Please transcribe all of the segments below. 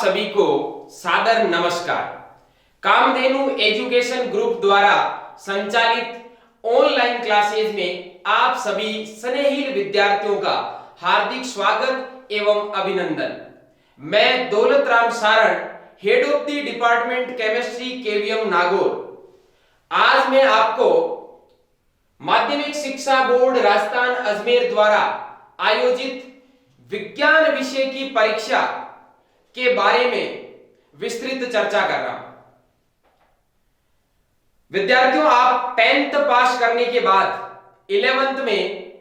सभी को सादर नमस्कार। कामधेनु एजुकेशन ग्रुप द्वारा संचालित ऑनलाइन क्लासेज में आप सभी स्नेहिल विद्यार्थियों का हार्दिक स्वागत एवं अभिनंदन। मैं Daulat Ram Saran, head of the department chemistry KVM Nagaur. आज मैं आपको माध्यमिक शिक्षा बोर्ड राजस्थान अजमेर द्वारा आयोजित विज्ञान विषय की परीक्षा के बारे में विस्तृत चर्चा कर रहा हूं। विद्यार्थियों, आप 10th पास करने के बाद 11th में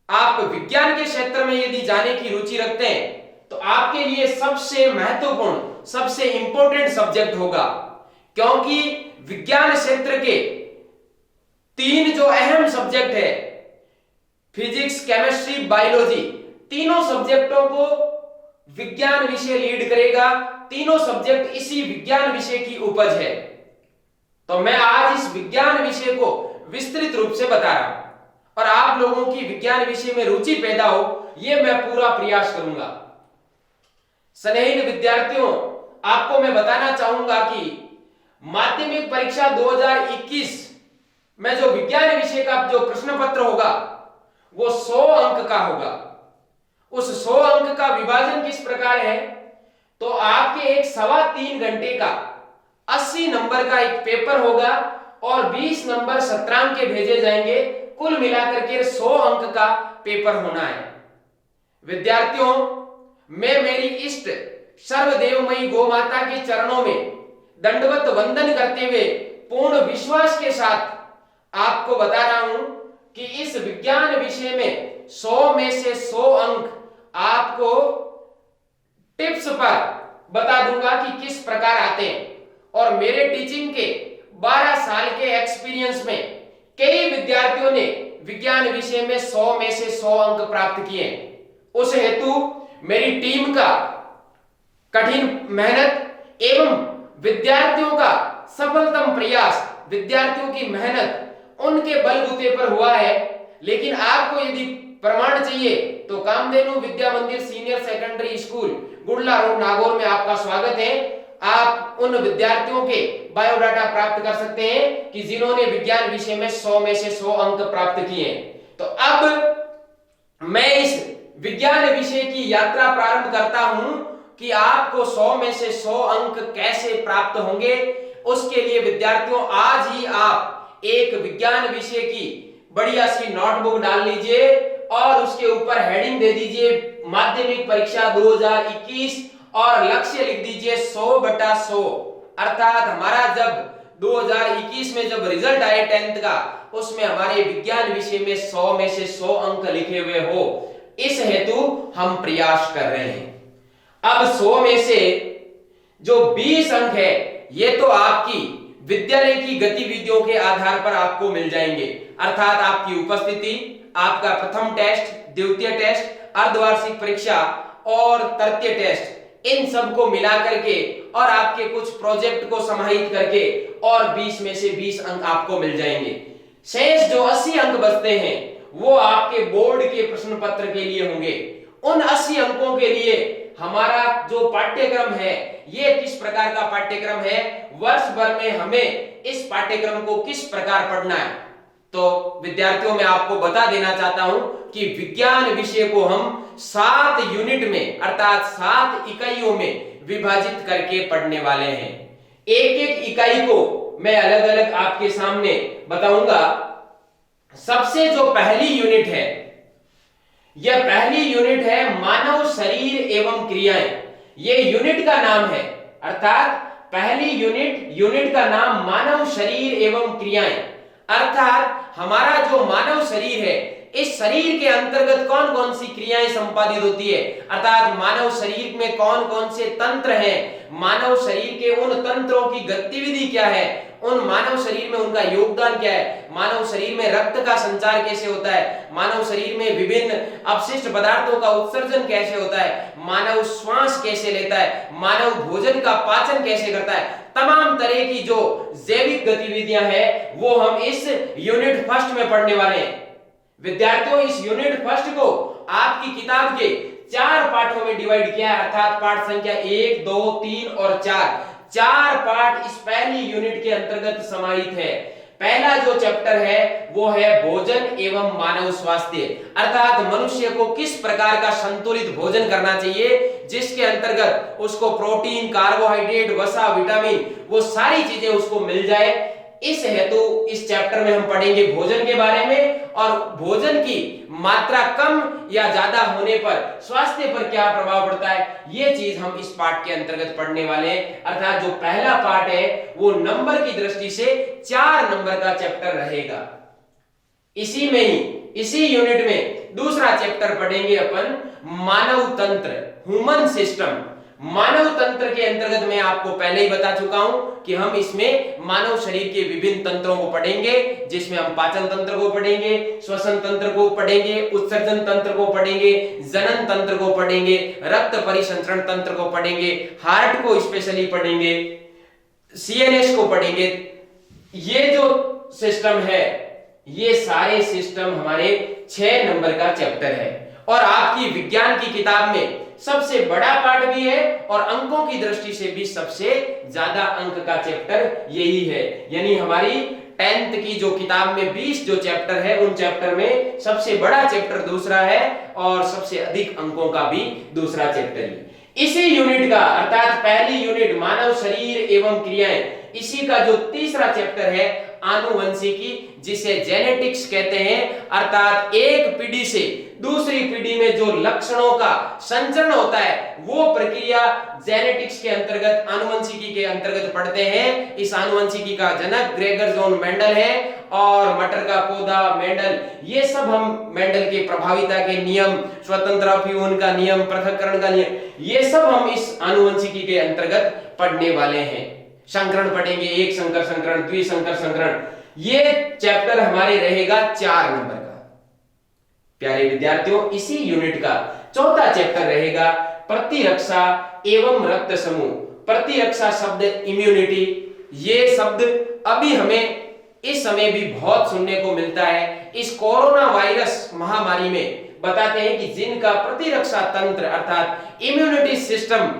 आप विज्ञान के क्षेत्र में यदि जाने की रुचि रखते हैं तो आपके लिए सबसे महत्वपूर्ण, सबसे इंपॉर्टेंट सब्जेक्ट होगा, क्योंकि विज्ञान क्षेत्र के 3 जो अहम सब्जेक्ट है, फिजिक्स, केमिस्ट्री, बायोलॉजी, तीनों सब्जेक्टों को विज्ञान विषय लीड करेगा। तीनों सब्जेक्ट इसी विज्ञान विषय की उपज है। तो मैं आज इस विज्ञान विषय को विस्तृत रूप से बता रहा हूं और आप लोगों की विज्ञान विषय में रुचि पैदा हो, यह मैं पूरा प्रयास करूंगा। स्नेहिल विद्यार्थियों, आपको मैं बताना चाहूंगा कि माध्यमिक परीक्षा 2021 में जो विज्ञान विषय का जो प्रश्न पत्र होगा वो 100 अंक का होगा। उस 100 अंक का विभाजन किस प्रकार है, तो आपके एक 3.25 घंटे का 80 नंबर का एक पेपर होगा और 20 नंबर सत्रांक के भेजे जाएंगे। कुल मिलाकर के 100 अंक का पेपर होना है। विद्यार्थियों, मैं मेरी इष्ट सर्वदेवमयी गौ माता के चरणों में दंडवत वंदन करते हुए पूर्ण विश्वास के साथ आपको बता रहा हूं कि इस विज्ञान विषय में 100 में से 100 अंक आपको टिप्स पर बता दूंगा कि किस प्रकार आते हैं। और मेरे टीचिंग के 12 साल के एक्सपीरियंस में कई विद्यार्थियों ने विज्ञान विषय में 100 में से 100 अंक प्राप्त किए। उस हेतु मेरी टीम का कठिन मेहनत एवं विद्यार्थियों का सफलतम प्रयास, विद्यार्थियों की मेहनत उनके बलबूते पर हुआ है। लेकिन आपको यदि प्रमाण चाहिए तो कामधेनु विद्या मंदिर senior secondary school, गुड़ला road, Nagaur में आपका स्वागत है। आप उन विद्यार्थियों के बायोडाटा प्राप्त कर सकते हैं कि जिन्होंने विज्ञान विषय में 100 में से 100 अंक प्राप्त किए। तो अब मैं इस विज्ञान विषय की यात्रा प्रारंभ करता हूं कि आपको 100 में से 100 अंक कैसे प्राप्त होंगे। उसके लिए विद्यार्थियों, आज ही आप एक विज्ञान विषय की बढ़िया सी नोटबुक डाल लीजिए और उसके ऊपर हेडिंग दे दीजिए माध्यमिक परीक्षा 2021 और लक्ष्य लिख दीजिए 100/100। अर्थात हमारा जब 2021 में जब रिजल्ट आए 10th का, उसमें हमारे विज्ञान विषय में 100 में से 100 अंक लिखे हुए हो। इस हेतु हम प्रयास कर रहे हैं। अब 100 में से जो 20 अंक है ये तो आपकी विद्यालय की गतिविधियों के आधार पर आपको मिल जाएंगे। अर्थात आपकी उपस्थिति, आपका प्रथम टेस्ट, द्वितीय टेस्ट, अर्धवार्षिक परीक्षा और तृतीय टेस्ट, इन सब को मिला करके और आपके कुछ प्रोजेक्ट को समाहित करके और 20 में से 20 अंक आपको मिल जाएंगे। शेष जो 80 अंक बचते हैं वो आपके बोर्ड के प्रश्न पत्र के लिए होंगे। उन 80 अंकों के लिए हमारा जो पाठ्यक्रम है ये किस प्रकार का पाठ्यक्रम है, वर्ष भर में हमें इस पाठ्यक्रम को किस प्रकार पढ़ना है। तो विद्यार्थियों, मैं आपको बता देना चाहता हूं कि विज्ञान विषय को हम 7 यूनिट में अर्थात 7 इकाइयों में विभाजित करके पढ़ने वाले हैं। एक एक इकाई को मैं अलग अलग आपके सामने बताऊंगा। सबसे जो पहली यूनिट है, यह पहली यूनिट है मानव शरीर एवं क्रियाएं। यह यूनिट का नाम है, अर्थात पहली यूनिट का नाम मानव शरीर एवं क्रियाएं। अर्थात हमारा जो मानव शरीर है, इस शरीर के अंतर्गत कौन कौन सी क्रियाएं संपादित होती है, अर्थात मानव शरीर में कौन कौन से तंत्र हैं, मानव शरीर के उन तंत्रों की गतिविधि क्या है, उन मानव शरीर में उनका योगदान क्या है, मानव शरीर में रक्त का संचार कैसे होता है, मानव शरीर में विभिन्न अपशिष्ट पदार्थों का उत्सर्जन कैसे होता है, मानव श्वास कैसे लेता है, मानव भोजन का पाचन कैसे करता है, तमाम तरह की जो जैविक गतिविधियां हैं वो हम इस यूनिट फर्स्ट में पढ़ने वाले हैं। विद्यार्थियों, इस यूनिट फर्स्ट को आपकी किताब के चार पार्टों में डिवाइड किया है, अर्थात पार्ट संख्या 1, 2, 3 और 4, चार पार्ट इस पहली यूनिट के अंतर्गत समाहित है। पहला जो चैप्टर है वो है भोजन एवं मानव स्वास्थ्य, अर्थात मनुष्य को किस प्रकार का संतुलित भोजन करना चाहिए जिसके अंतर्गत उसको प्रोटीन, कार्बोहाइड्रेट, वसा, विटामिन वो सारी चीजें उसको मिल जाए। इस हेतु इस चैप्टर में हम पढ़ेंगे भोजन के बारे में, और भोजन की मात्रा कम या ज्यादा होने पर स्वास्थ्य पर क्या प्रभाव पड़ता है, ये चीज हम इस पार्ट के अंतर्गत पढ़ने वाले हैं। अर्थात जो पहला पार्ट है वो नंबर की दृष्टि से 4 नंबर का चैप्टर रहेगा। इसी में ही इसी यूनिट में दूसरा चैप्टर पढ़ेंगे अपन मानव तंत्र, ह्यूमन सिस्टम। मानव तंत्र के अंतर्गत मैं आपको पहले ही बता चुका हूं कि हम इसमें मानव शरीर के विभिन्न तंत्रों को पढ़ेंगे, जिसमें हम पाचन तंत्र को पढ़ेंगे, श्वसन तंत्र को पढ़ेंगे, उत्सर्जन तंत्र को पढ़ेंगे, जनन तंत्र को पढ़ेंगे, रक्त परिसंचरण तंत्र को पढ़ेंगे, हार्ट को स्पेशली पढ़ेंगे, सीएनएस को पढ़ेंगे। ये जो सिस्टम है ये सारे सिस्टम हमारे 6 नंबर का चैप्टर है, और आपकी विज्ञान की किताब में सबसे बड़ा पार्ट भी है और अंकों की दृष्टि से भी सबसे ज्यादा अंक का चैप्टर यही है। यानी हमारी 10th की जो किताब में 20 जो चैप्टर है उन चैप्टर में सबसे बड़ा चैप्टर दूसरा है और सबसे अधिक अंकों का भी दूसरा चैप्टर ही। इसी यूनिट का अर्थात पहली यूनिट मानव शरीर एवं क्रियाएं, इसी का जो तीसरा चैप्टर है आनुवंशिकी, जिसे जेनेटिक्स कहते हैं, अर्थात एक पीढ़ी से दूसरी पीढ़ी में जो लक्षणों का संचरण होता है वो प्रक्रिया जेनेटिक्स के अंतर्गत, आनुवंशिकी के अंतर्गत पढ़ते हैं। इस आनुवंशिकी का जनक ग्रेगर जॉन मेंडल है और मटर का पौधा मेंडल, ये सब हम मेंडल के प्रभाविता के नियम, स्वतंत्र अफ्यूहन का नियम, पृथक्करण का नियम, ये सब हम इस आनुवंशिकी के अंतर्गत पढ़ने वाले हैं। संकरण पढ़ेंगे, एक संकर संकरण, द्विसंकर संकरण, ये चैप्टर हमारे रहेगा 4 नंबर का। प्यारे विद्यार्थियों, इसी यूनिट का चौथा चैप्टर रहेगा प्रतिरक्षा एवं रक्त समूह। प्रतिरक्षा शब्द इम्यूनिटी, ये शब्द अभी हमें इस समय भी बहुत सुनने को मिलता है। इस कोरोना वायरस महामारी में बताते हैं कि जिनका प्रतिरक्षा तंत्र अर्थात इम्यूनिटी सिस्टम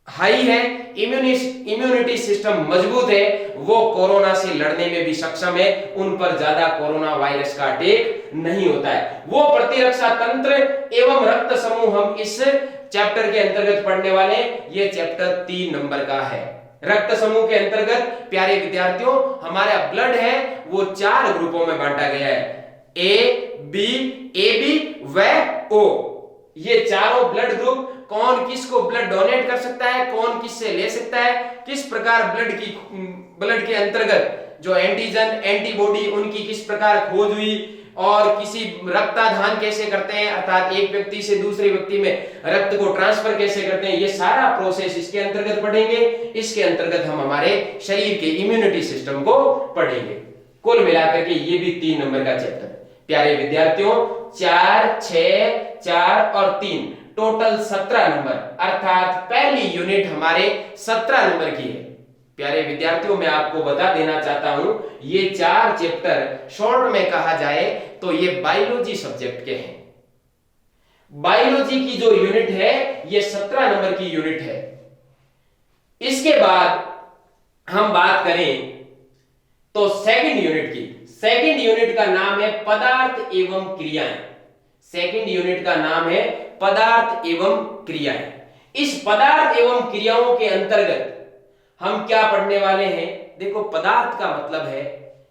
हाई है, इम्यूनिटी सिस्टम मजबूत है, वो कोरोना से लड़ने में भी सक्षम है, उन पर ज्यादा कोरोना वायरस का अटैक नहीं होता है। वो प्रतिरक्षा तंत्र एवं रक्त समूह हम इस चैप्टर के अंतर्गत पढ़ने वाले हैं। ये चैप्टर 3 नंबर का है। रक्त समूह के अंतर्गत प्यारे विद्यार्थियों हमारा ब्लड है वो 4 ग्रुपों में बांटा गया है, ए बी व ओ। ये चारों ब्लड ग्रुप कौन किसको ब्लड डोनेट कर सकता है, कौन किससे ले सकता है, किस प्रकार ब्लड के अंतर्गत जो एंटीजन एंटीबॉडी उनकी किस प्रकार खोज हुई, और किसी रक्ताधान कैसे करते हैं अर्थात एक व्यक्ति से दूसरे व्यक्ति में रक्त को ट्रांसफर कैसे करते हैं, ये सारा प्रोसेस इसके अंतर्गत पढ़ेंगे। इसके अंतर्गत हम हमारे शरीर के इम्यूनिटी सिस्टम को पढ़ेंगे। कुल मिलाकर के ये भी 3 नंबर का चैप्टर। प्यारे विद्यार्थियों 4, 6, 4 और 3 टोटल 17 नंबर, अर्थात पहली यूनिट हमारे 17 नंबर की है। प्यारे विद्यार्थियों मैं आपको बता देना चाहता हूं ये 4 चैप्टर शॉर्ट में कहा जाए तो ये बायोलॉजी सब्जेक्ट के हैं। बायोलॉजी की जो यूनिट है ये 17 नंबर की यूनिट है। इसके बाद हम बात करें तो सेकंड यूनिट की। सेकंड यूनिट का नाम है पदार्थ एवं क्रियाएं। सेकंड यूनिट का नाम है पदार्थ एवं क्रियाएं। इस पदार्थ एवं क्रियाओं के अंतर्गत हम क्या पढ़ने वाले हैं? देखो, पदार्थ का मतलब है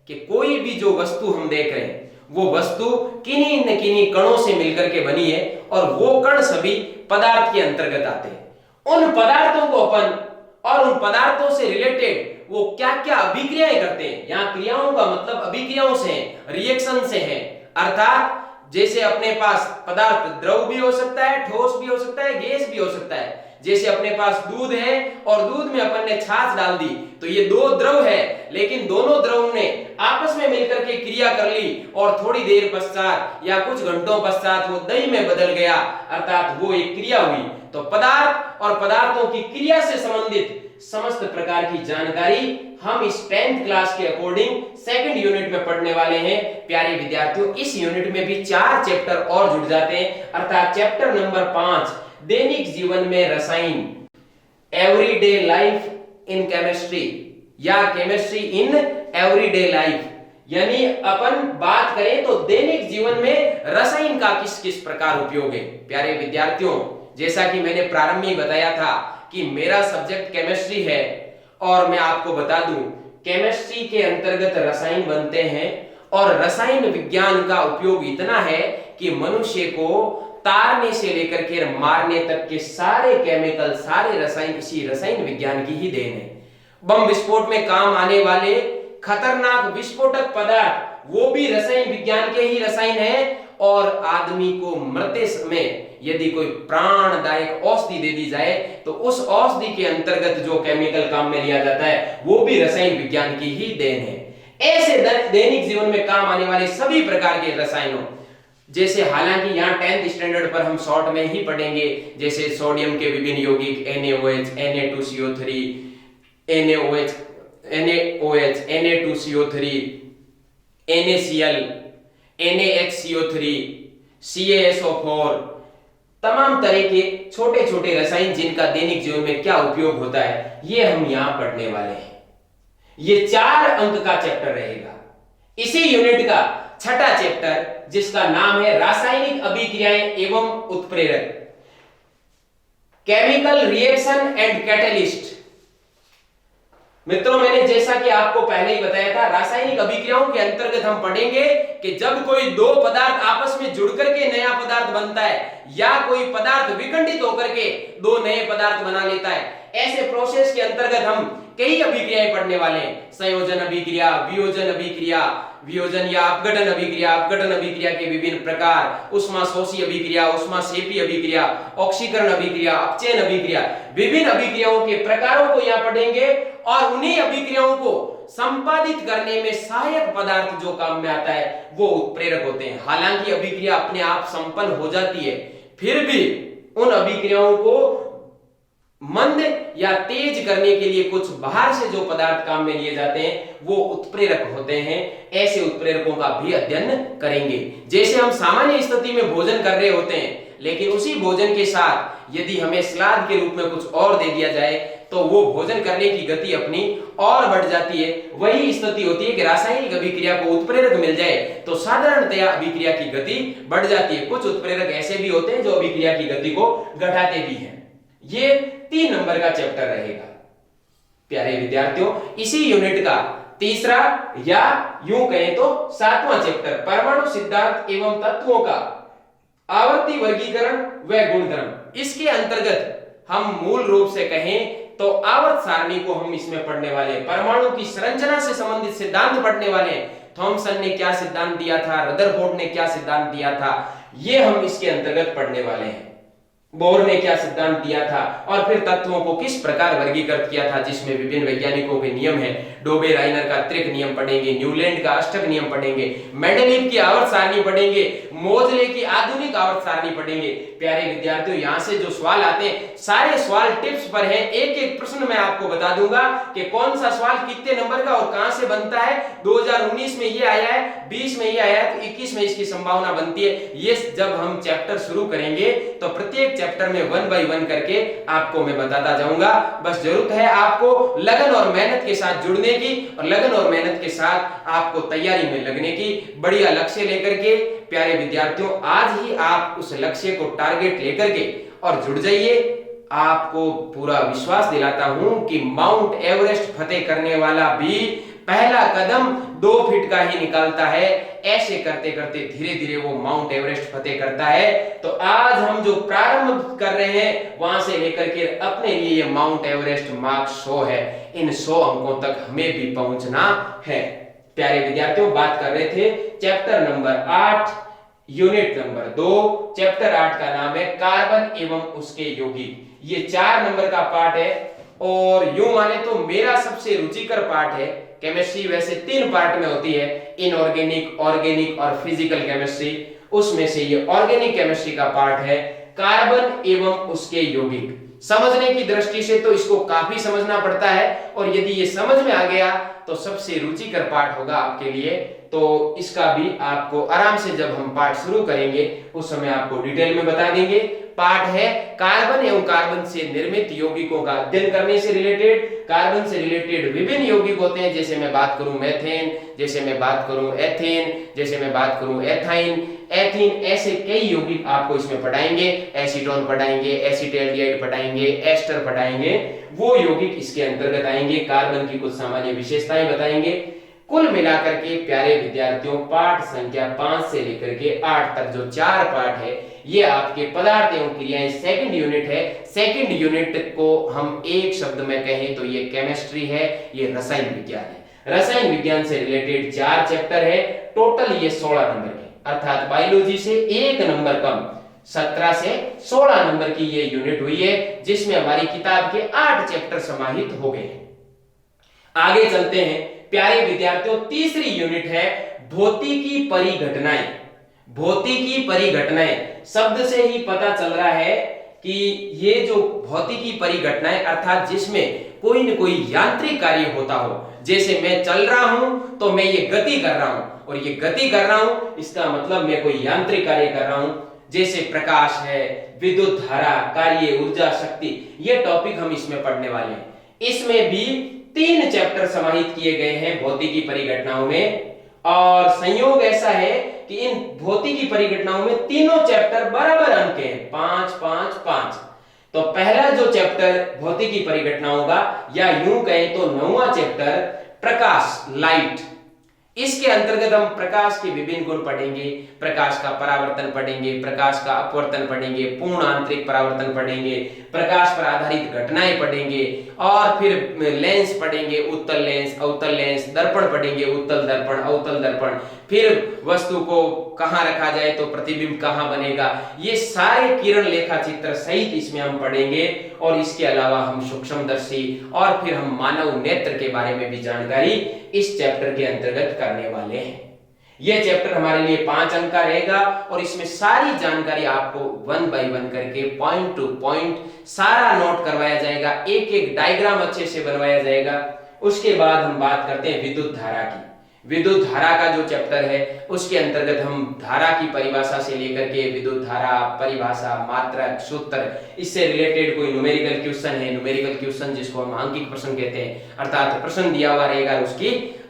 कि कोई भी जो वस्तु हम देख रहे हैं वो वस्तु किन्हीं न किन्हीं कणों से मिलकर के बनी है और वो कण सभी पदार्थ के अंतर्गत आते हैं। उन पदार्थों को अपन और उन पदार्थों से रिलेटेड वो क्या क्या अभिक्रियाएं करते हैं। यहां क्रियाओं का मतलब अभिक्रियाओं से है, रिएक्शन से है। अर्थात जैसे अपने पास पदार्थ द्रव भी हो सकता है, ठोस भी हो सकता है, गैस भी हो सकता है। जैसे अपने पास दूध है और दूध में अपन ने छाछ डाल दी तो ये 2 द्रव है, लेकिन दोनों द्रव ने आपस में मिलकर के क्रिया कर ली और थोड़ी देर पश्चात या कुछ घंटों पश्चात वो दही में बदल गया, अर्थात वो एक क्रिया हुई। तो पदार्थ और पदार्थों की क्रिया से संबंधित समस्त प्रकार की जानकारी हम इस 10th क्लास के अकॉर्डिंग सेकंड यूनिट में पढ़ने वाले हैं। प्यारे विद्यार्थियों, इस यूनिट में भी 4 चैप्टर और जुड़ जाते हैं, अर्थात चैप्टर नंबर 5 दैनिक जीवन में रसायन, एवरीडे लाइफ इन केमिस्ट्री या केमिस्ट्री इन एवरीडे लाइफ, यानी अपन बात करें तो दैनिक जीवन में रसायन का किस किस प्रकार उपयोग है। प्यारे विद्यार्थियों, जैसा कि मैंने प्रारंभ में बताया था कि मेरा सब्जेक्ट केमिस्ट्री है और मैं आपको बता दूं केमिस्ट्री के अंतर्गत रसायन बनते हैं और रसायन विज्ञान का उपयोग इतना है कि मनुष्य को तारने से लेकर के मारने तक के सारे केमिकल, सारे रसायन इसी रसायन विज्ञान की ही देन है। बम विस्फोट में काम आने वाले खतरनाक विस्फोटक पदार्थ वो भी रसायन विज्ञान के ही रसायन है, और आदमी को मरते समय यदि कोई प्राणदायक औषधि दे दी जाए तो उस औषधि के अंतर्गत जो केमिकल काम में लिया जाता है वो भी रसायन विज्ञान की ही देन है। ऐसे दैनिक जीवन में काम आने वाले सभी प्रकार के रसायनों, जैसे हालांकि यहाँ 10th स्टैंडर्ड पर हम शॉर्ट में ही पढ़ेंगे, जैसे सोडियम के विभिन्न यौगिक NaOH, Na2CO3, NaOH, Na2CO3, NaCl, NaHCO3, CaSO4, तमाम तरह के छोटे छोटे रसायन जिनका दैनिक जीवन में क्या उपयोग होता है ये हम यहां पढ़ने वाले हैं। ये 4 अंक का चैप्टर रहेगा। इसी यूनिट का छठा चैप्टर जिसका नाम है रासायनिक अभिक्रियाएं एवं उत्प्रेरक, केमिकल रिएक्शन एंड कैटलिस्ट। मित्रों, मैंने जैसा कि आपको पहले ही बताया था, रासायनिक अभिक्रियाओं के अंतर्गत हम पढ़ेंगे कि जब कोई दो पदार्थ आपस में जुड़कर के नया पदार्थ बनता है या कोई पदार्थ विखंडित होकर के दो नए पदार्थ बना लेता है, ऐसे प्रोसेस के अंतर्गत हम कई अभिक्रियाएं पढ़ने वाले हैं। संयोजन अभिक्रिया, वियोजन अभिक्रिया, वियोजन या अपघटन अभिक्रिया, अपघटन अभिक्रिया के विभिन्न प्रकार, ऊष्माशोषी अभिक्रिया, ऊष्माक्षेपी अभिक्रिया, ऑक्सीकरण अभिक्रिया, अपचयन अभिक्रिया, विभिन्न अभिक्रियाओं के प्रकारों को यहाँ पढ़ेंगे और उन्हीं अभिक्रियाओं को संपादित करने में सहायक पदार्थ जो काम में आता है वो उत्प्रेरक होते हैं। हालांकि अभिक्रिया अपने आप संपन्न हो जाती है, फिर भी उन अभिक्रियाओं को मंद या तेज करने के लिए कुछ बाहर से जो पदार्थ काम में लिए जाते हैं वो उत्प्रेरक होते हैं। ऐसे उत्प्रेरकों का भी अध्ययन करेंगे। जैसे हम सामान्य स्थिति में भोजन कर रहे होते हैं, लेकिन उसी भोजन के साथ यदि हमें सलाद के रूप में कुछ और दे दिया जाए तो वो भोजन करने की गति अपनी और बढ़ जाती है। वही स्थिति होती है कि रासायनिक अभिक्रिया को उत्प्रेरक मिल जाए तो साधारणतया अभिक्रिया की गति बढ़ जाती है। कुछ उत्प्रेरक ऐसे भी होते हैं जो अभिक्रिया की गति को घटाते भी हैं। ये 3 नंबर का चैप्टर रहेगा। प्यारे विद्यार्थियों, इसी यूनिट का तीसरा या यूं कहें तो 7वां चैप्टर परमाणु सिद्धांत एवं तत्वों का आवर्ती वर्गीकरण व गुणधर्म। इसके अंतर्गत हम मूल रूप से कहें तो आवर्त सारणी को हम इसमें पढ़ने वाले हैं। परमाणु की संरचना से संबंधित सिद्धांत पढ़ने वाले हैं। थॉमसन ने क्या सिद्धांत दिया था, रदरफोर्ड ने क्या सिद्धांत दिया था, ये हम इसके अंतर्गत पढ़ने वाले हैं। बोर ने क्या सिद्धांत दिया था और फिर तत्वों को किस प्रकार वर्गीकृत किया था, जिसमें विभिन्न वैज्ञानिकों के नियम है। डोबे राइनर का त्रिक नियम पढ़ेंगे, न्यूलैंड का अष्टक नियम पढ़ेंगे, मेंडेलीव की आवर्त सारणी पढ़ेंगे, मोजले की आधुनिक आवर्त सारणी पढ़ेंगे। प्यारे विद्यार्थियों, यहां से जो सवाल आते हैं सारे सवाल टिप्स पर हैं। एक एक प्रश्न मैं आपको बता दूंगा कि कौन सा सवाल कितने नंबर का और कहां से बनता है। 2019 में ये आया है, 20 में ये आया है, तो 21 में इसकी संभावना बनती है। ये जब हम चैप्टर शुरू करेंगे तो प्रत्येक चैप्टर में 1 बाय 1 करके आपको मैं बताता जाऊंगा। बस जरूरत है आपको लगन और मेहनत के साथ जुड़ने की और लगन और मेहनत के साथ आपको तैयारी में लगने की। बढ़िया लक्ष्य लेकर के प्यारे विद्यार्थियों, आज ही आप उस लक्ष्य को टारगेट लेकर के और जुड़ जाइए। आपको पूरा विश्वास दिलाता हूं कि माउंट एवरेस्ट फतेह करने वाला भी पहला कदम 2 फीट का ही निकालता है। ऐसे करते करते धीरे धीरे वो माउंट एवरेस्ट फतेह करता है। तो आज हम जो प्रारंभ कर रहे हैं वहां से लेकर के अपने लिए ये माउंट एवरेस्ट मार्क 100 है। इन 100 अंकों तक हमें भी पहुंचना है। प्यारे विद्यार्थियों, बात कर रहे थे chapter number 8 unit number 2। Chapter 8 का नाम है कार्बन एवं उसके यौगिक। ये 4 नंबर का पार्ट है और यूं माने तो मेरा सबसे रुचिकर पार्ट है। केमिस्ट्री वैसे 3 पार्ट में होती है, इनऑर्गेनिक, ऑर्गेनिक और फिजिकल केमिस्ट्री। उसमें से ये ऑर्गेनिक केमिस्ट्री का पार्ट है कार्बन एवं उसके यौगिक। समझने की दृष्टि से तो इसको काफी समझना पड़ता है, और यदि ये समझ में आ गया तो सबसे रुचिकर पाठ होगा आपके लिए। तो इसका भी आपको आराम से जब हम पाठ शुरू करेंगे उस समय आपको डिटेल में बता देंगे। पाठ है कार्बन एवं कार्बन से निर्मित यौगिकों का अध्ययन करने से रिलेटेड। कार्बन से रिलेटेड विभिन्न यौगिक होते हैं, जैसे मैं बात करूं मेथेन, जैसे मैं बात करूं एथेन, जैसे मैं बात करूं एथाइन, एथीन, ऐसे कई यौगिक आपको इसमें पढ़ाएंगे। एसीटोन पढ़ाएंगे, एसीटैल्डिहाइड पढ़ाएंगे, एस्टर पढ़ाएंगे, वो यौगिक इसके अंतर्गत आएंगे। कार्बन की कुछ सामान्य विशेषताएं बताएंगे। कुल मिलाकर के प्यारे विद्यार्थियों पाठ संख्या 5 से लेकर के 8 तक जो 4 पाठ है ये आपके पदार्थ एवं क्रियाएं सेकंड यूनिट है। सेकंड यूनिट को हम एक शब्द में कहें तो ये केमिस्ट्री है, ये रसायन विज्ञान है। रसायन विज्ञान से रिलेटेड 4 चैप्टर है, टोटल ये 16 नंबर के, अर्थात बायोलॉजी से 1 नंबर कम 17 से 16 नंबर की ये यूनिट हुई है, जिसमें हमारी किताब के 8 चैप्टर समाहित हो गए हैं। आगे चलते हैं प्यारे विद्यार्थियों, तीसरी यूनिट है भौतिकी परिघटनाएं। भौतिकी परिघटनाएं शब्द से ही पता चल रहा है कि ये जो भौतिकी परिघटनाएं अर्थात जिसमें कोई न कोई यांत्रिक कार्य होता हो, जैसे मैं चल रहा हूं तो मैं ये गति कर रहा हूं, और ये गति कर रहा हूं इसका मतलब मैं कोई यांत्रिक कार्य कर रहा हूं, जैसे प्रकाश है, विद्युत धारा, कार्य, ऊर्जा, शक्ति, ये टॉपिक हम इसमें पढ़ने वाले हैं। इसमें भी 3 चैप्टर समाहित किए गए हैं भौतिकी परिघटनाओं में, और संयोग ऐसा है कि इन भौतिकी परिघटनाओं में तीनों चैप्टर बराबर अंक के हैं, 5 5 5। तो पहला जो चैप्टर भौतिकी परिघटनाओं का, या यूं कहें तो 9वां चैप्टर प्रकाश, लाइट, इसके अंतर्गत हम प्रकाश के विभिन्न गुण पढ़ेंगे, प्रकाश का परावर्तन पढ़ेंगे, प्रकाश का अपवर्तन पढ़ेंगे, पूर्ण आंतरिक परावर्तन पढ़ेंगे, प्रकाश पर आधारित घटनाएं पढ़ेंगे, और फिर लेंस पढ़ेंगे, उत्तल लेंस, अवतल लेंस, दर्पण पढ़ेंगे, उत्तल दर्पण, अवतल दर्पण, फिर वस्तु को कहां रखा जाए तो प्रतिबिंब कहां बनेगा, ये सारे किरण लेखा चित्र सहित इसमें हम पढ़ेंगे। और इसके अलावा हम सूक्ष्मदर्शी और फिर हम मानव नेत्र के बारे में भी जानकारी इस चैप्टर के अंतर्गत करने वाले हैं। यह चैप्टर हमारे लिए 5 अंक का रहेगा, और इसमें सारी जानकारी आपको 1 बाय 1 करके पॉइंट टू पॉइंट सारा नोट करवाया जाएगा, एक एक डायग्राम अच्छे से बनवाया जाएगा। उसके बाद हम बात करते हैं विद्युत धारा की। विद्युत धारा का जो चैप्टर है उसके अंतर्गत हम धारा की परिभाषा से लेकर के विद्युत धारा, परिभाषा, मात्रक, सूत्र, इससे रिलेटेड कोई न्यूमेरिकल क्वेश्चन है, न्यूमेरिकल क्वेश्चन जिसको हम आंकिक प्रश्न कहते हैं, अर्थात प्रश्न दिया हुआ रहेगा,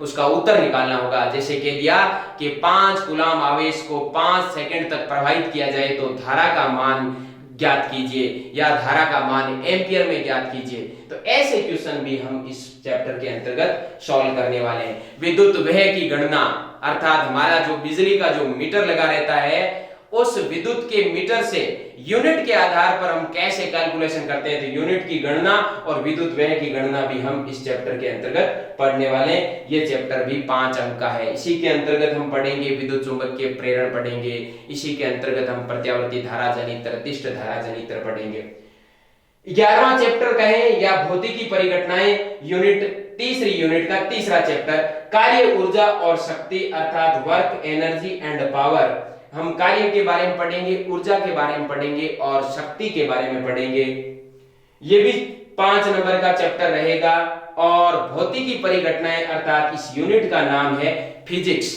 उसका उत्तर निकालना होगा। जैसे कह दिया कि 5 कूलम आवेश को 5 सेकंड तक प्रवाहित किया जाए तो धारा का मान ज्ञात कीजिए, या धारा का मान एम्पियर में ज्ञात कीजिए। तो ऐसे क्वेश्चन भी हम इस चैप्टर के अंतर्गत सॉल्व करने वाले हैं। विद्युत व्यय की गणना, अर्थात हमारा जो बिजली का जो मीटर लगा रहता है, उस विद्युत के मीटर से यूनिट के आधार पर हम कैसे कैलकुलेशन करते हैं, तो यूनिट की गणना और विद्युत व्यय की गणना भी हम इस चैप्टर के अंतर्गत पढ़ने वाले हैं। ये चैप्टर भी 5 अंक का है। इसी के अंतर्गत हम पढ़ेंगे विद्युत चुंबकीय प्रेरण पढ़ेंगे, इसी के अंतर्गत हम प्रत्यावर्ती धारा जनित्र, दिष्ट धारा जनित्र पढ़ेंगे। 11वां चैप्टर कहें या भौतिकी परिघटनाएं, तीसरी यूनिट का तीसरा चैप्टर कार्य, ऊर्जा और शक्ति, अर्थात वर्क, एनर्जी एंड पावर। हम कार्य के बारे में पढ़ेंगे, ऊर्जा के बारे में पढ़ेंगे और शक्ति के बारे में पढ़ेंगे। ये भी 5 नंबर का चैप्टर रहेगा। और भौतिकी परिघटनाएं अर्थात इस यूनिट का नाम है फिजिक्स।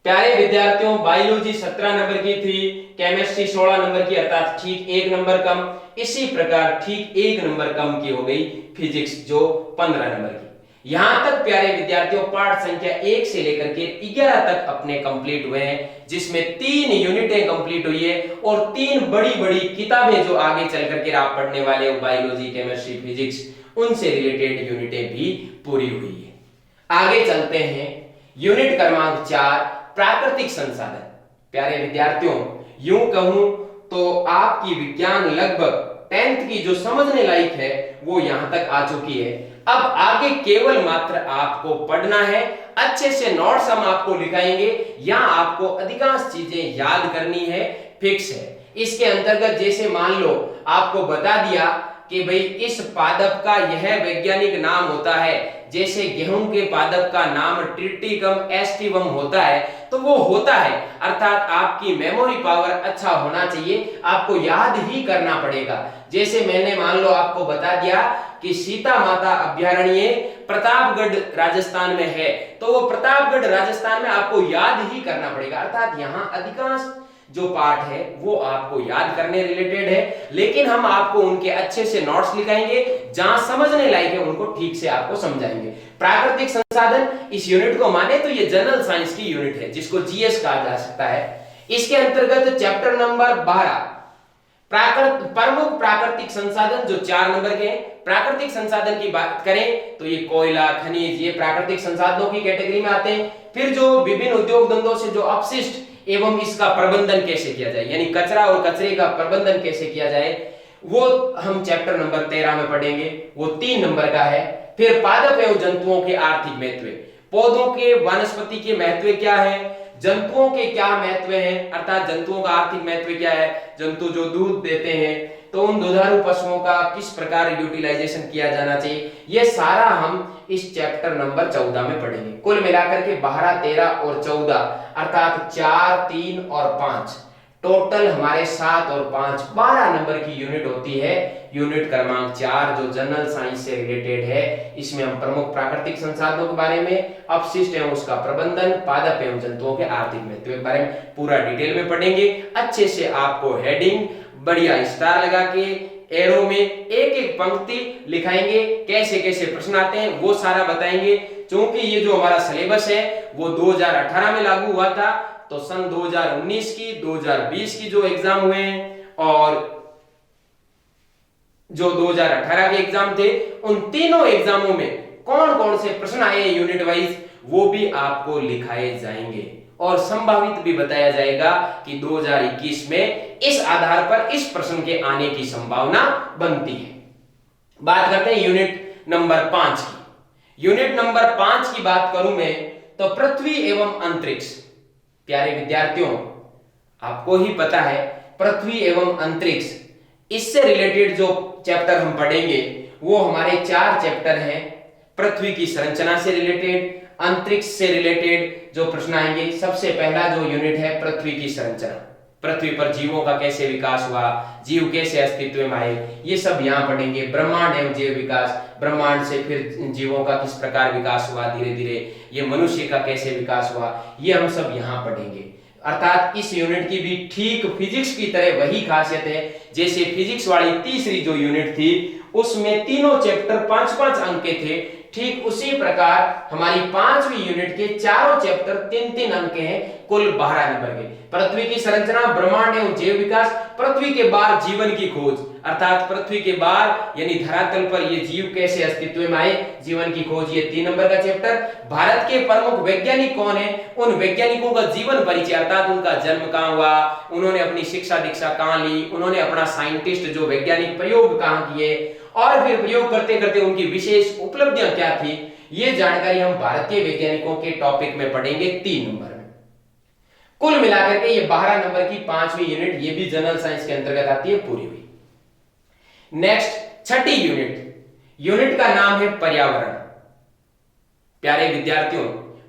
प्यारे विद्यार्थियों, बायोलॉजी 17 नंबर की थी, केमिस्ट्री 16 नंबर की, अर्थात ठीक 1 नंबर कम। इसी प्रकार ठीक 1 नंबर कम की हो गई फिजिक्स, जो 15 नंबर की। यहां तक प्यारे विद्यार्थियों पाठ संख्या 1 से लेकर के 11 तक अपने कंप्लीट हुए हैं, जिसमें 3 यूनिटें कंप्लीट हुई है, और 3 बड़ी बड़ी किताबें जो आगे चल करके आप पढ़ने वाले हो, बायोलॉजी, केमिस्ट्री, फिजिक्स, उनसे रिलेटेड यूनिटें भी पूरी हुई है। आगे चलते हैं यूनिट क्रमांक 4, प्राकृतिक संसाधन। प्यारे विद्यार्थियों, यूं कहूं तो आपकी विज्ञान लगभग 10th की जो समझने लायक है वो यहां तक आ चुकी है। अब आगे केवल मात्र आपको पढ़ना है, अच्छे से नोट्स हम आपको लिखाएंगे, या आपको अधिकांश चीजें याद करनी है, फिक्स है। इसके अंतर्गत जैसे मान लो आपको बता दिया कि भाई इस पादप का यह वैज्ञानिक नाम होता है, जैसे गेहूं के पादप का नाम ट्रिटिकम एस्टिवम होता है, तो वो होता है। अर्थात आपकी मेमोरी पावर अच्छा होना चाहिए, आपको याद ही करना पड़ेगा। जैसे मैंने मान लो आपको बता दिया कि सीता माता अभयारण्य प्रतापगढ़ राजस्थान में है, तो वो प्रतापगढ़ राजस्थान में आपको याद ही करना पड़ेगा। अर्थात यहाँ अधिकांश जो पार्ट है वो आपको याद करने रिलेटेड है, लेकिन हम आपको उनके अच्छे से नोट्स लिखाएंगे, जहां समझने लायक है उनको ठीक से आपको समझाएंगे। प्राकृतिक संसाधन इस यूनिट को माने तो ये जनरल साइंस की यूनिट है, जिसको जीएस कहा जा सकता है। इसके अंतर्गत चैप्टर नंबर 12 प्रमुख प्राकृतिक संसाधन, जो 4 नंबर के हैं। प्राकृतिक संसाधन की बात करें तो ये कोयला, खनिज, ये प्राकृतिक संसाधनों की कैटेगरी में आते हैं। फिर जो विभिन्न उद्योग धंधों से जो अपशिष्ट एवं इसका प्रबंधन कैसे किया जाए, यानी कचरा और कचरे का प्रबंधन कैसे किया जाए, वो हम चैप्टर नंबर 13 में पढ़ेंगे, वो 3 नंबर का है। फिर पादप एवं जंतुओं के आर्थिक महत्व, पौधों के वनस्पति के महत्व क्या है, जंतुओं के क्या महत्व है, अर्थात जंतुओं का आर्थिक महत्व क्या है, जंतु जो दूध देते हैं तो उन दुधारू पशुओं का किस प्रकार यूटिलाइजेशन किया जाना चाहिए, ये सारा हम इस चैप्टर नंबर 14 में पढ़ेंगे। कुल मिलाकर के 12, 13 और 14 अर्थात 4, 3 और 5 टोटल हमारे 7 और 5 12 नंबर की यूनिट होती है। यूनिट क्रमांक 4 जो जनरल साइंस से रिलेटेड है, इसमें हम प्रमुख प्राकृतिक संसाधनों के बारे में, अपशिष्ट एवं उसका प्रबंधन, पादप एवं जंतुओं के आर्थिक महत्व के बारे में पूरा डिटेल में पढ़ेंगे। अच्छे से आपको हेडिंग बढ़िया स्टार लगा के एरो में एक एक पंक्ति लिखाएंगे, कैसे कैसे प्रश्न आते हैं वो सारा बताएंगे। क्योंकि ये जो हमारा सिलेबस है वो 2018 में लागू हुआ था, तो सन 2019 की, 2020 की जो एग्जाम हुए हैं और जो 2018 के एग्जाम थे, उन तीनों एग्जामों में कौन कौन से प्रश्न आए यूनिट वाइज वो भी आपको लिखाए जाएंगे और संभावित भी बताया जाएगा कि 2021 में इस आधार पर इस प्रश्न के आने की संभावना बनती है। बात करते हैं यूनिट नंबर 5 की। यूनिट नंबर 5 की बात करूं मैं तो पृथ्वी एवं अंतरिक्ष। प्यारे विद्यार्थियों, आपको ही पता है पृथ्वी एवं अंतरिक्ष, इससे रिलेटेड जो चैप्टर हम पढ़ेंगे वो हमारे 4 चैप्टर हैं। पृथ्वी की संरचना से रिलेटेड, अंतरिक्ष से रिलेटेड जो प्रश्न आएंगे, सबसे पहला जो यूनिट है पृथ्वी की संरचना, पृथ्वी पर जीवों का कैसे विकास हुआ, जीव कैसे अस्तित्व में आए, ये सब यहाँ पढ़ेंगे। ब्रह्मांड एवं जीव विकास, ब्रह्मांड से फिर जीवों का किस प्रकार विकास हुआ धीरे धीरे, ये मनुष्य का कैसे विकास हुआ, ये हम सब यहाँ पढ़ेंगे। अर्थात इस यूनिट की भी ठीक फिजिक्स की तरह वही खासियत है, जैसे फिजिक्स वाली तीसरी जो यूनिट थी उसमें तीनों चैप्टर 5-5 अंक के थे, ठीक उसी प्रकार हमारी 5वीं यूनिट के चारों चैप्टर 3-3 अंक के हैं, कुल 12 नंबर के। पृथ्वी की संरचना, ब्रह्मांड एवं जैव विकास, पृथ्वी के बाहर जीवन की खोज, अर्थात पृथ्वी के बाहर यानी धरातल पर ये जीव कैसे अस्तित्व में आए, जीवन की खोज, ये 3 नंबर का चैप्टर। भारत के प्रमुख वैज्ञानिक कौन है, उन वैज्ञानिकों का जीवन परिचय, अर्थात उनका जन्म कहां हुआ, उन्होंने अपनी शिक्षा दीक्षा कहां ली, उन्होंने अपना साइंटिस्ट जो वैज्ञानिक प्रयोग कहां किए और फिर प्रयोग करते करते उनकी विशेष उपलब्धियां क्या थी, ये जानकारी हम भारतीय वैज्ञानिकों के टॉपिक में पढ़ेंगे 3 नंबर में। कुल मिलाकर के ये 12 नंबर की 5वीं यूनिट, ये भी जनरल साइंस के अंतर्गत आती है पूरी हुई। नेक्स्ट 6ठी यूनिट का नाम है पर्यावरण। प्यारे विद्यार्थियों,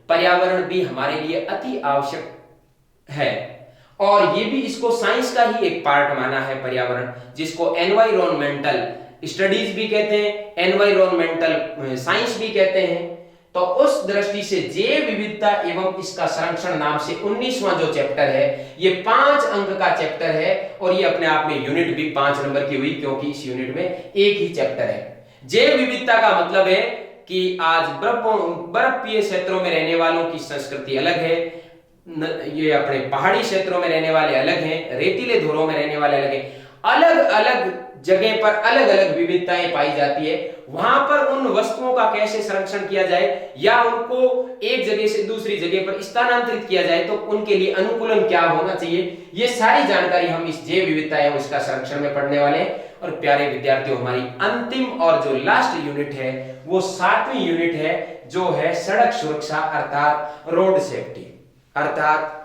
पर्यावरण भी हमारे लिए अति आवश्यक है और ये भी इसको साइंस का ही एक पार्ट माना है पर्यावरण, जिसको एनवायरमेंटल स्टडीज भी कहते हैं, एनवायरमेंटल साइंस भी कहते हैं। तो उस दृष्टि से जैव विविधता एवं इसका संरक्षण नाम से 19वां जो चैप्टर है, ये 5 अंक का चैप्टर है और ये अपने आप में यूनिट भी 5 नंबर की हुई, क्योंकि इस यूनिट में एक ही चैप्टर है। जैव विविधता का मतलब है कि आज बर्फीय क्षेत्रों में रहने वालों की संस्कृति अलग है, ये अपने पहाड़ी क्षेत्रों में रहने वाले अलग हैं, रेतीले धुरों में रहने वाले अलग हैं, अलग अलग जगह पर अलग अलग विविधताएं पाई जाती है। वहां पर उन वस्तुओं का कैसे संरक्षण किया जाए या उनको एक जगह से दूसरी जगह पर स्थानांतरित किया जाए तो उनके लिए अनुकूलन क्या होना चाहिए, ये सारी जानकारी हम इस जैव विविधता है उसका संरक्षण में पढ़ने वाले हैं। और प्यारे विद्यार्थियों, हमारी अंतिम और जो लास्ट यूनिट है वो 7वीं यूनिट है, जो है सड़क सुरक्षा अर्थात रोड सेफ्टी, अर्थात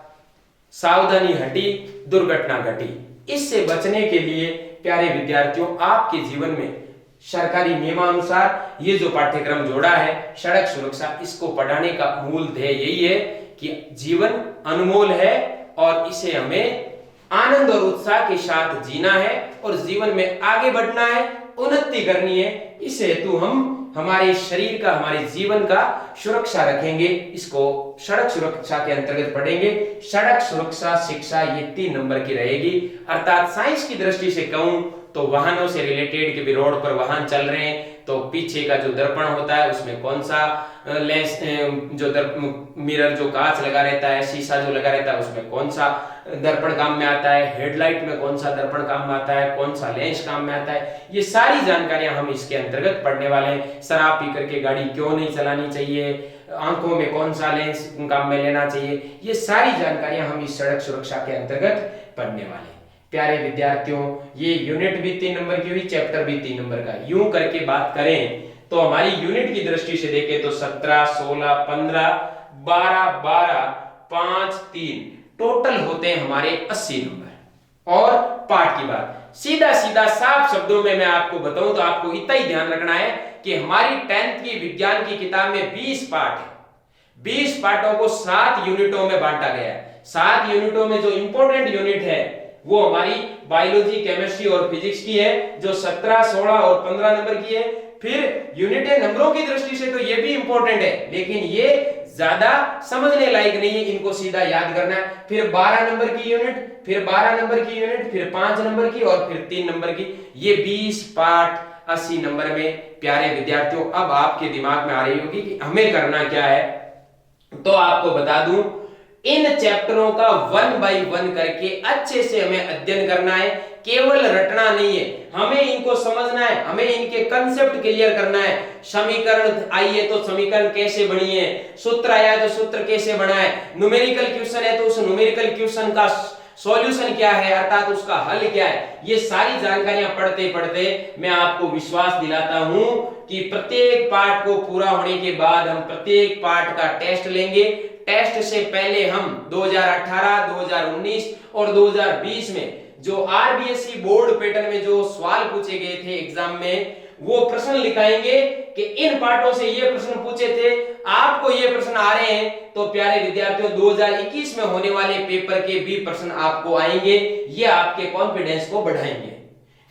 सावधानी हटी दुर्घटना घटी। इससे बचने के लिए प्यारे विद्यार्थियों, आपके जीवन में सरकारी नियमानुसार ये जो पाठ्यक्रम जोड़ा है सड़क सुरक्षा, इसको पढ़ाने का मूल ध्येय यही है कि जीवन अनमोल है और इसे हमें आनंद और उत्साह के साथ जीना है और जीवन में आगे बढ़ना है, उन्नति करनी है। इस हेतु हम हमारे शरीर का, हमारे जीवन का सुरक्षा रखेंगे। इसको सड़क सुरक्षा के अंतर्गत पढ़ेंगे। सड़क सुरक्षा शिक्षा ये 3 नंबर की रहेगी। अर्थात साइंस की दृष्टि से कहूं तो वाहनों से रिलेटेड कि भी रोड पर वाहन चल रहे हैं तो पीछे का जो दर्पण होता है उसमें कौन सा लेंस, जो मिरर जो कांच लगा रहता है, शीशा जो लगा रहता है उसमें कौन सा दर्पण काम में आता है, हेडलाइट में कौन सा दर्पण काम में आता है, कौन सा लेंस काम में आता है, ये सारी जानकारियां हम इसके अंतर्गत पढ़ने वाले हैं। शराब पी करके गाड़ी क्यों नहीं चलानी चाहिए, आंखों में कौन सा लेंस काम में लेना चाहिए, ये सारी जानकारियां हम इस सड़क सुरक्षा के अंतर्गत पढ़ने वाले हैं। प्यारे विद्यार्थियों, ये यूनिट भी 3 नंबर की हुई, चैप्टर भी 3 नंबर का। यूं करके बात करें तो हमारी यूनिट की दृष्टि से देखें तो 17, 16, 15, 12, 12, 5, 3 टोटल होते हैं हमारे 80 नंबर। और पाठ की बात सीधा सीधा साफ शब्दों में मैं आपको बताऊं तो आपको इतना ही ध्यान रखना है कि हमारी 10th की विज्ञान की किताब में 20 पाठ है। 20 पाठों को 7 यूनिटों में बांटा गया है। 7 यूनिटों में जो इंपॉर्टेंट यूनिट है वो हमारी बायोलॉजी, केमिस्ट्री और फिजिक्स की है, जो 17, 16 और 15 नंबर की है। फिर यूनिटें नंबरों की दृष्टि से तो ये भी इंपॉर्टेंट है, लेकिन ये ज्यादा समझने लायक नहीं है, इनको सीधा याद करना है। फिर 12 नंबर की यूनिट, फिर 12 नंबर की यूनिट, फिर 5 नंबर की और फिर 3 नंबर की। ये 20 पाठ 80 नंबर में। प्यारे विद्यार्थियों, अब आपके दिमाग में आ रही होगी कि हमें करना क्या है, तो आपको बता दूं इन चैप्टरों का 1 बाय 1 करके अच्छे से हमें अध्ययन करना है, केवल रटना नहीं है, हमें इनको समझना है, हमें इनके कंसेप्ट क्लियर करना है। समीकरण आई है तो समीकरण कैसे बनी है, सूत्र आया है तो सूत्र कैसे बना है, न्यूमेरिकल क्वेश्चन है तो उस न्यूमेरिकल क्वेश्चन का सॉल्यूशन क्या है, अर्थात उसका हल क्या है, ये सारी जानकारियां पढ़ते पढ़ते मैं आपको विश्वास दिलाता हूं कि प्रत्येक पाठ को पूरा होने के बाद हम प्रत्येक पाठ का टेस्ट लेंगे। टेस्ट से पहले हम 2018, 2019 और 2020 में जो आरबीएसई बोर्ड पैटर्न में जो सवाल पूछे गए थे एग्जाम में, वो प्रश्न लिखाएंगे कि इन पाठों से ये प्रश्न पूछे थे, आपको ये प्रश्न आ रहे हैं। तो प्यारे विद्यार्थियों, 2021 में होने वाले पेपर के भी प्रश्न आपको आएंगे, ये आपके कॉन्फिडेंस को बढ़ाएंगे।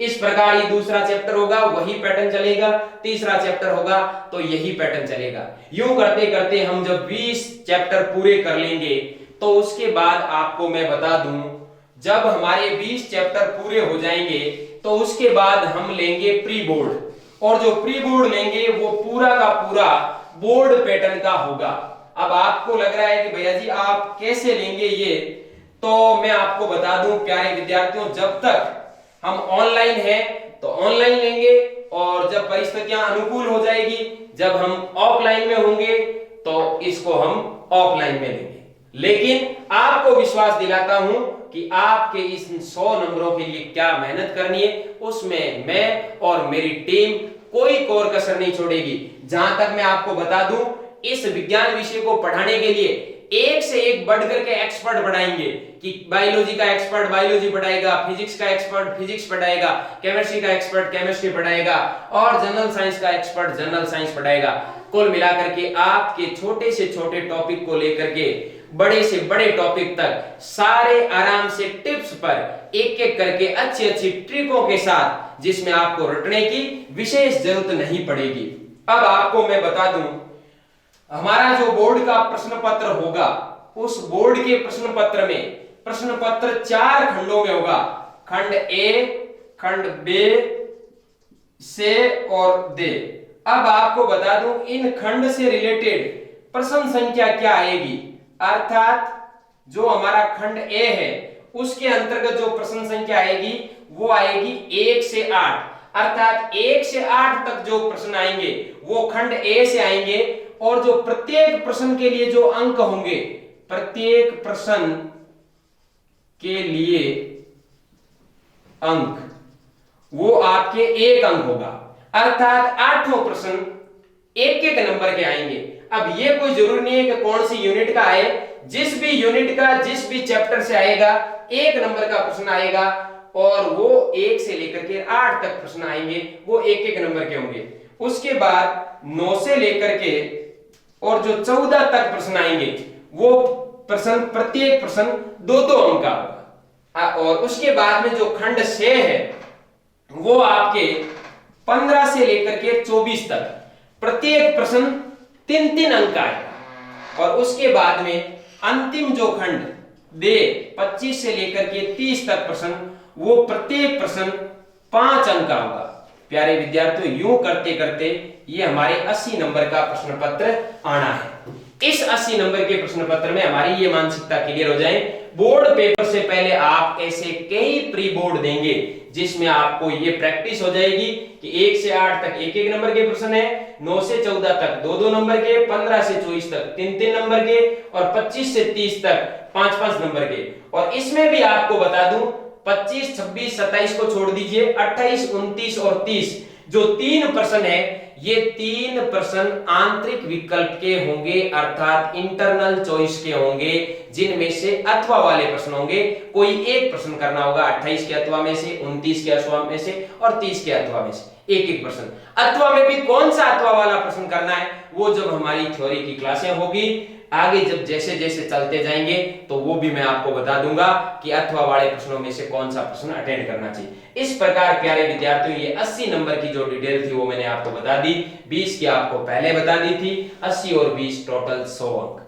इस प्रकार ये दूसरा चैप्टर होगा, वही पैटर्न चलेगा, तीसरा चैप्टर होगा तो यही पैटर्न चलेगा। यूं करते करते हम जब 20 चैप्टर पूरे कर लेंगे तो उसके बाद आपको मैं बता दूं, जब हमारे 20 चैप्टर पूरे हो जाएंगे तो उसके बाद हम लेंगे प्री बोर्ड, और जो प्री बोर्ड लेंगे वो पूरा का पूरा बोर्ड पैटर्न का होगा। अब आपको लग रहा है कि भैया जी आप कैसे लेंगे ये, तो मैं आपको बता दूं प्यारे विद्यार्थियों, जब तक हम ऑनलाइन हैं तो ऑनलाइन लेंगे, और जब परिस्थितियां अनुकूल हो जाएगी, जब हम ऑफलाइन में होंगे तो इसको हम ऑफलाइन में लेंगे। लेकिन आपको विश्वास दिलाता हूं कि आपके इस 100 नंबरों के लिए क्या मेहनत करनी है, उसमें मैं और मेरी टीम कोई कोर कसर नहीं छोड़ेगी। जहां तक मैं आपको बता दूं, इस विज्ञान विषय को पढ़ाने के लिए एक से एक बढ़कर के एक्सपर्ट बढ़ाएंगे कि बायोलॉजी का एक्सपर्ट बायोलॉजी पढ़ाएगा, फिजिक्स का एक्सपर्ट फिजिक्स पढ़ाएगा, केमिस्ट्री का एक्सपर्ट केमिस्ट्री पढ़ाएगा और जनरल साइंस का एक्सपर्ट जनरल साइंस पढ़ाएगा। कुल मिलाकर के आपके छोटे से छोटे टॉपिक को लेकर के बड़े से बड़े टॉपिक तक सारे आराम से टिप्स पर एक एक करके अच्छी अच्छी ट्रिकों के साथ, जिसमें आपको रटने की विशेष जरूरत नहीं पड़ेगी। अब आपको मैं बता दूं, हमारा जो बोर्ड का प्रश्न पत्र होगा, उस बोर्ड के प्रश्न पत्र में प्रश्न पत्र 4 खंडों में होगा, खंड ए, खंड बी, से और दे। अब आपको बता दूं, इन खंड से रिलेटेड प्रश्न संख्या क्या आएगी, अर्थात जो हमारा खंड ए है उसके अंतर्गत जो प्रश्न संख्या आएगी वो आएगी 1 से 8, अर्थात 1 से 8 तक जो प्रश्न आएंगे वो खंड ए से आएंगे। और जो प्रत्येक प्रश्न के लिए जो अंक होंगे, प्रत्येक प्रश्न के लिए अंक वो आपके 1 अंक होगा, अर्थात 8 प्रश्न 1-1 नंबर के आएंगे। अब ये कोई जरूरी नहीं है कि कौन सी यूनिट का आए, जिस भी यूनिट का जिस भी चैप्टर से आएगा 1 नंबर का प्रश्न आएगा। और वो 1 से लेकर के 8 तक प्रश्न आएंगे, वो एक एक नंबर के होंगे। उसके बाद 9 से लेकर के और जो 14 तक प्रश्न आएंगे वो प्रश्न, प्रत्येक प्रश्न 2-2 अंक का होगा। और उसके बाद में जो खंड 6 है वो आपके 15 से लेकर के 24 तक प्रत्येक प्रश्न 3-3 अंक का है। और उसके बाद में अंतिम जो खंड दे 25 से लेकर के 30 तक प्रश्न, वो प्रत्येक प्रश्न 5 अंक का होगा। प्यारे विद्यार्थियों, यूं करते करते ये हमारे 80 नंबर का प्रश्न पत्र आना है। इस 80 नंबर के प्रश्न पत्र में हमारी ये मानसिकता क्लियर हो जाए, बोर्ड पेपर से पहले आप ऐसे कई प्री बोर्ड देंगे जिसमें आपको ये प्रैक्टिस हो जाएगी कि 1 से 8 तक एक एक नंबर के प्रश्न है, 9 से 14 तक 2-2 नंबर के, 15 से 24 तक 3-3 नंबर के और 25 से 30 तक 5-5 नंबर के। और इसमें भी आपको बता दूं 25, 26, 27 को छोड़ दीजिए, 28, 29 और 30 जो 3 प्रश्न है, ये 3 प्रश्न आंतरिक विकल्प के होंगे, अर्थात इंटरनल चॉइस के होंगे, जिनमें से अथवा वाले प्रश्न होंगे। कोई एक प्रश्न करना होगा 28 के अथवा में से, 29 के अथवा में से और 30 के अथवा में से एक एक प्रश्न। अथवा में भी कौन सा अथवा वाला प्रश्न करना है वो जब हमारी थ्योरी की क्लासें होगी आगे, जब जैसे जैसे चलते जाएंगे तो वो भी मैं आपको बता दूंगा कि अथवा वाले प्रश्नों में से कौन सा प्रश्न अटेंड करना चाहिए। इस प्रकार प्यारे विद्यार्थियों, ये 80 नंबर की जो डिटेल थी वो मैंने आपको बता दी। 20 की आपको पहले बता दी थी, 80 और 20 टोटल 100 अंक।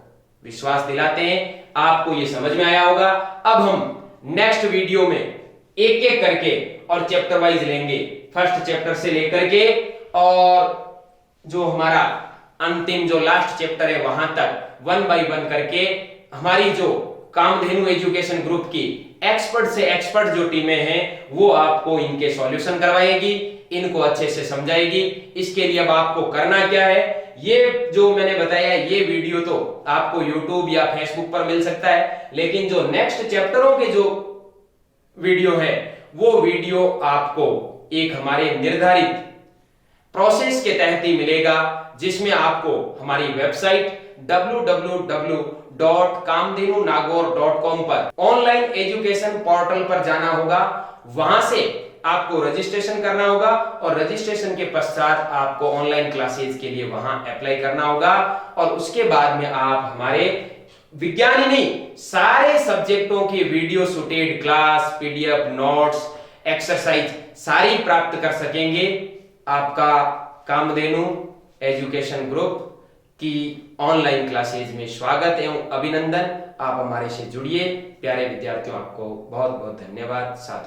विश्वास दिलाते हैं आपको ये समझ में आया होगा। अब हम नेक्स्ट वीडियो में एक एक करके और चैप्टर वाइज लेंगे, फर्स्ट चैप्टर से लेकर के और जो हमारा अंतिम जो लास्ट चैप्टर है वहां तक 1 बाय 1 करके हमारी जो कामधेनु एजुकेशन ग्रुप की एक्सपर्ट से एक्सपर्ट जो टीमें हैं वो आपको इनके सॉल्यूशन करवाएगी, इनको अच्छे से समझाएगी। इसके लिए अब आपको करना क्या है, ये जो मैंने बताया ये वीडियो तो आपको YouTube या Facebook पर मिल सकता है, लेकिन जो नेक्स्ट चैप्टरों के जो वीडियो है वो वीडियो आपको एक हमारे निर्धारित प्रोसेस के तहत ही मिलेगा, जिसमें आपको हमारी वेबसाइट www.kamdhenunagor.com पर ऑनलाइन एजुकेशन पोर्टल पर जाना होगा। वहां से आपको रजिस्ट्रेशन करना होगा और रजिस्ट्रेशन के पश्चात आपको ऑनलाइन क्लासेस के लिए वहां अप्लाई करना होगा। और उसके बाद में आप हमारे विज्ञान ही नहीं सारे सब्जेक्टों की video shooted class, PDF notes, exercise सारी प्राप्त कर सकेंगे। आपका कामधेनु एजुकेशन ग्रुप की ऑनलाइन क्लासेज में स्वागत एवं अभिनंदन। आप हमारे से जुड़िए। प्यारे विद्यार्थियों, आपको बहुत बहुत धन्यवाद। साथ